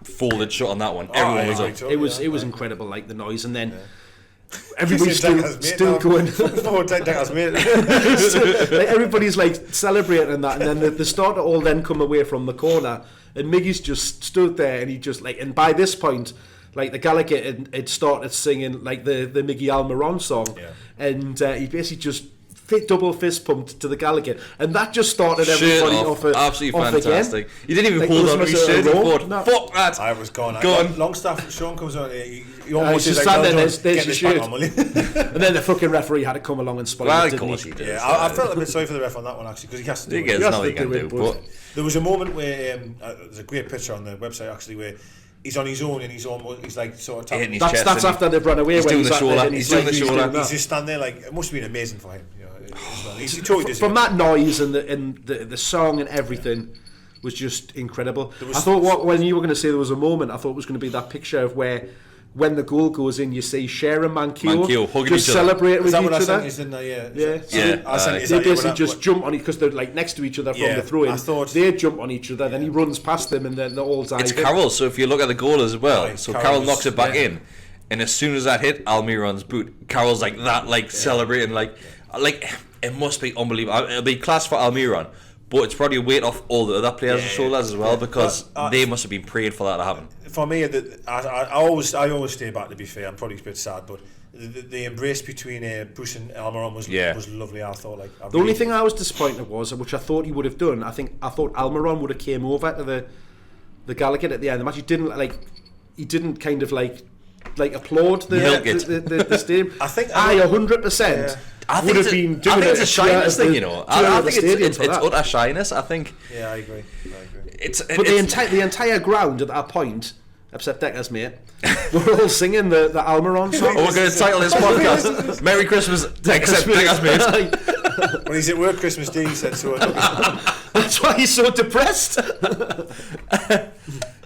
folded shut on that one. Everyone was up. It was incredible, like the noise, and then everybody's still going. Like, everybody's like celebrating that, and then the starter all then come away from the corner, and Miggy's just stood there, and he just like, and by this point, like the Gallagher had started singing like the Miguel Almiron song, and he basically just double fist pumped to the Gallagher, and that just started everybody off absolutely fantastic. Again. You didn't even hold on to his shirt. Fuck that! I was gone. Longstaff, Sean comes on. He almost just like, there's your shirt. And then the fucking referee had to come along and spoil it. Of course he did. Yeah, I felt a bit sorry for the ref on that one actually because he has to do it. There's nothing he can do. But there was a moment where there's a great picture on the website actually where he's on his own and he's like sort of hitting his that's chest. That's after they've run away. He's doing the shoulder. He's doing the shoulder. He's just standing there like it must have been amazing for him. He totally from that noise and the song and everything was just incredible. I thought when you were going to say there was a moment, I thought it was going to be that picture of where when the goal goes in, you see Cher and Manquillo just celebrate with each other. They basically just jump on it because they're like next to each other from the throw-in. They jump on each other, then he runs past them, and then they're all diving. It's Carroll. So if you look at the goal as well, so Carroll knocks it back in, and as soon as that hit Almiron's boot, Carroll's like that, like celebrating, like it must be unbelievable. It'll be class for Almiron, but it's probably a weight off all the other players' shoulders as well, because they must have been praying for that to happen. For me, I always stay back, to be fair. I'm probably a bit sad, but the embrace between Bruce and Almiron was lovely. I thought the only thing I was disappointed was, which I thought he would have done, I thought Almiron would have came over to the Gallagher at the end of the match. He didn't kind of applaud the stadium. I think 100%. I think would have been doing I think it's a shyness thing, I think it's utter utter shyness. I think. Yeah, I agree. But the entire ground at that point, except Deka's mate, we're all singing the Almiron song. We're going to title this podcast "Merry Christmas, except Deka's mate." When he's at work Christmas Day, he said so. That's why he's so depressed.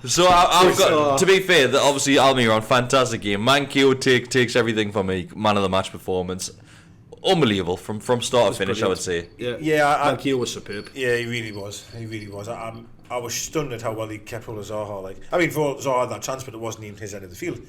So I've got to be fair. That obviously Almiron, fantastic game. Mankio takes everything from me. Man of the match performance. Unbelievable from start to finish, brilliant. I would say. Mankio was superb. Yeah, he really was. I was stunned at how well he kept hold of Zaha. Zaha had that chance, but it wasn't even his end of the field.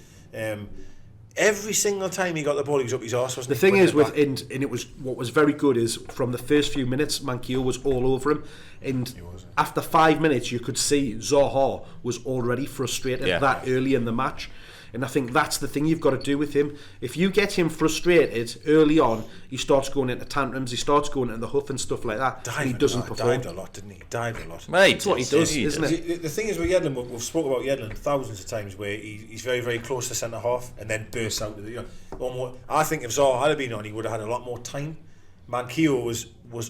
Every single time he got the ball, he was up his arse. The thing is, and it was what was very good is from the first few minutes, Mankio was all over him, and after 5 minutes, you could see Zaha was already frustrated that early in the match. And I think that's the thing you've got to do with him. If you get him frustrated early on, he starts going into tantrums, he starts going into the huff and stuff like that, and he doesn't perform. Dived a lot, didn't he? Dived a lot. Mate, that's what he does, isn't it? The thing is with Yedlin, we've spoken about Yedlin thousands of times, where he's very, very close to centre half and then bursts out. I think if Zaha had been on, he would have had a lot more time. Mankio was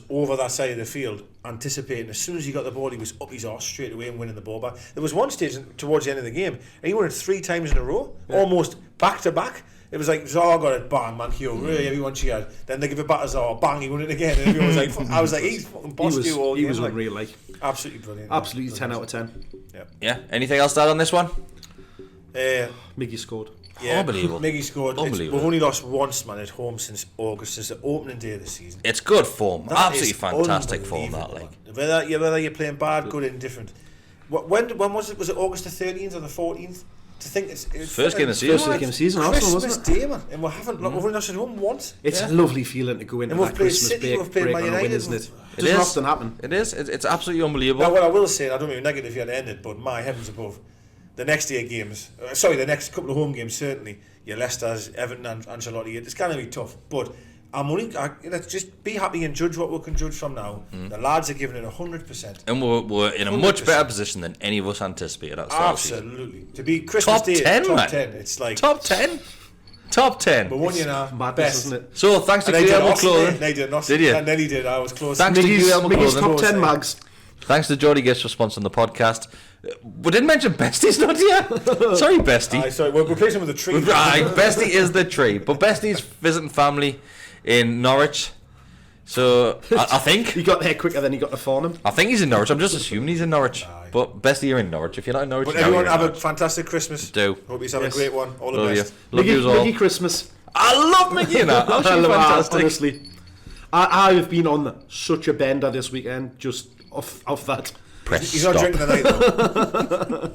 over that side of the field, anticipating. As soon as he got the ball, he was up his arse straight away and winning the ball back. There was one stage towards the end of the game, and he won it 3 times in a row, almost back to back. It was like Zaha got it, bang, Mankio, really everyone cheered. Then they give it back to Zaha, bang, he won it again. And everyone was like, I was like, he's fucking bossed you all game. He was unreal, absolutely brilliant. Absolutely 10 out of 10. Yeah. Anything else to add on this one? Miggy scored. Yeah, unbelievable. Miggy scored. We've only lost once, man, at home since August, since the opening day of the season. It's good form. Absolutely fantastic form, that. Whether you're playing bad, good, indifferent. When was it? Was it August the 13th or the 14th? To think it's first game of the season. First game of the season, Arsenal, Christmas wasn't it? Day, man, and we've only lost at home once. It's a lovely feeling to go into that Christmas break on a win, isn't it? It doesn't often happen. It is. It's absolutely unbelievable. Now, what I will say, I don't mean negative yet ended, but my heavens above, the next 8 games, the next couple of home games, certainly, your Leicester's, Everton and Ancelotti, it's going to be tough, but let's just be happy and judge what we can judge from now. The lads are giving it 100%. And we're in a 100%. Much better position than any of us anticipated at the start. Absolutely. To be Christmas top Day, 10, top man. 10, it's like... Top 10? Top 10. But one year now, best. Isn't it? So, thanks to Guillermo Clothing. They did not. Did you? And then he did, I was close. Thanks to Guillermo Miggy's Clothing. top 10 mags. Thanks to Geordie Gifts for sponsoring the podcast. We didn't mention Bestie's not here. Sorry, Bestie. Sorry, we'll replace him with a tree. Right, Bestie is the tree. But Bestie's visiting family in Norwich. So, I think... He got there quicker than he got to Farnham. I think he's in Norwich. I'm just assuming he's in Norwich. But Bestie, you're in Norwich. If you're not in Norwich... But everyone have a fantastic Christmas. Do. Hope you have a great one. All the best. Love you all. Miggy Christmas. I love Miggy and that. I love fantastic. That, honestly. I have been on such a bender this weekend, just off that. Press He's not stop. drinking tonight, though.